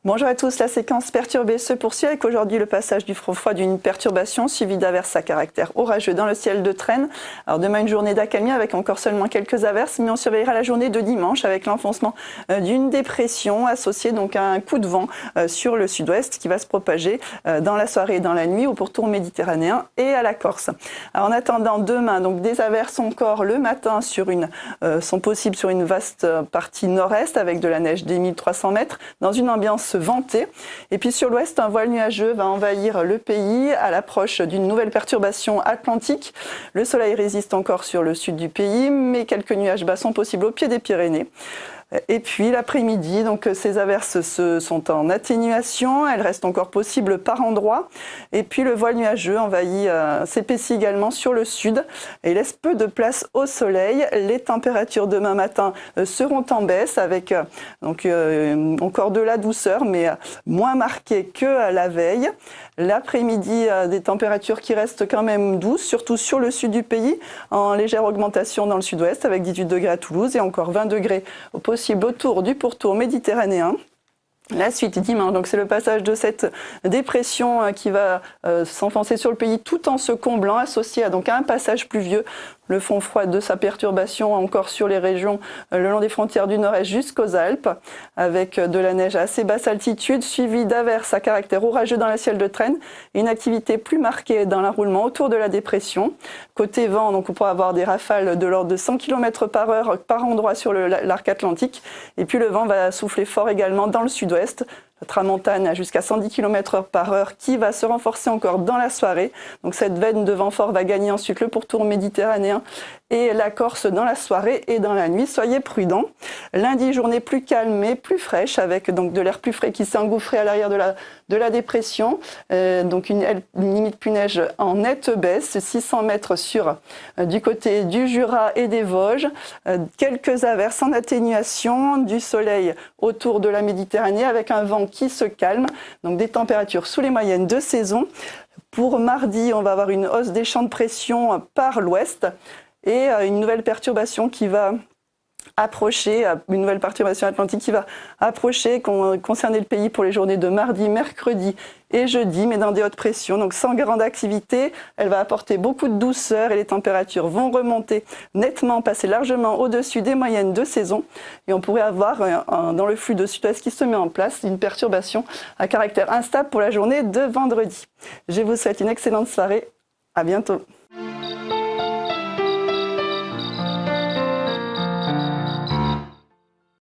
Bonjour à tous, la séquence perturbée se poursuit avec aujourd'hui le passage du front froid d'une perturbation suivie d'averses à caractère orageux dans le ciel de Trène. Alors demain une journée d'accalmie avec encore seulement quelques averses, mais on surveillera la journée de dimanche avec l'enfoncement d'une dépression associée donc à un coup de vent sur le sud-ouest qui va se propager dans la soirée et dans la nuit au pourtour méditerranéen et à la Corse. Alors en attendant demain, donc des averses encore le matin sont possibles sur une vaste partie nord-est avec de la neige des 1300 mètres dans une ambiance ventée. Et puis sur l'ouest, un voile nuageux va envahir le pays à l'approche d'une nouvelle perturbation atlantique. Le soleil résiste encore sur le sud du pays, mais quelques nuages bas sont possibles au pied des Pyrénées. Et puis l'après-midi, donc ces averses sont en atténuation, elles restent encore possibles par endroits. Et puis le voile nuageux s'épaissit également sur le sud et laisse peu de place au soleil. Les températures demain matin seront en baisse avec encore de la douceur, mais moins marquée que la veille. L'après-midi, des températures qui restent quand même douces, surtout sur le sud du pays, en légère augmentation dans le sud-ouest avec 18 degrés à Toulouse et encore 20 degrés possible autour du pourtour méditerranéen. La suite dimanche, donc c'est le passage de cette dépression qui va s'enfoncer sur le pays tout en se comblant, associé à un passage pluvieux. Le fond froid de sa perturbation encore sur les régions le long des frontières du nord-est jusqu'aux Alpes, avec de la neige à assez basse altitude, suivie d'averses à caractère orageux dans le ciel de Trène, et une activité plus marquée dans l'enroulement autour de la dépression. Côté vent, donc on pourra avoir des rafales de l'ordre de 100 km par heure par endroit sur l'arc atlantique, et puis le vent va souffler fort également dans le sud-ouest. La tramontane à jusqu'à 110 km par heure qui va se renforcer encore dans la soirée. Donc cette veine de vent fort va gagner ensuite le pourtour méditerranéen et la Corse dans la soirée et dans la nuit. Soyez prudents. Lundi, journée plus calme mais plus fraîche avec donc de l'air plus frais qui s'est engouffré à l'arrière de la dépression. Donc une limite plus neige en nette baisse, 600 mètres du côté du Jura et des Vosges. Quelques averses en atténuation, du soleil autour de la Méditerranée avec un vent qui se calme, donc des températures sous les moyennes de saison. Pour mardi, on va avoir une hausse des champs de pression par l'ouest et une nouvelle perturbation qui va approcher, une nouvelle perturbation atlantique qui va approcher, concerner le pays pour les journées de mardi, mercredi et jeudi, mais dans des hautes pressions, donc sans grande activité. Elle va apporter beaucoup de douceur et les températures vont remonter nettement, passer largement au-dessus des moyennes de saison. Et on pourrait avoir, dans le flux de sud-ouest qui se met en place, une perturbation à caractère instable pour la journée de vendredi. Je vous souhaite une excellente soirée. À bientôt.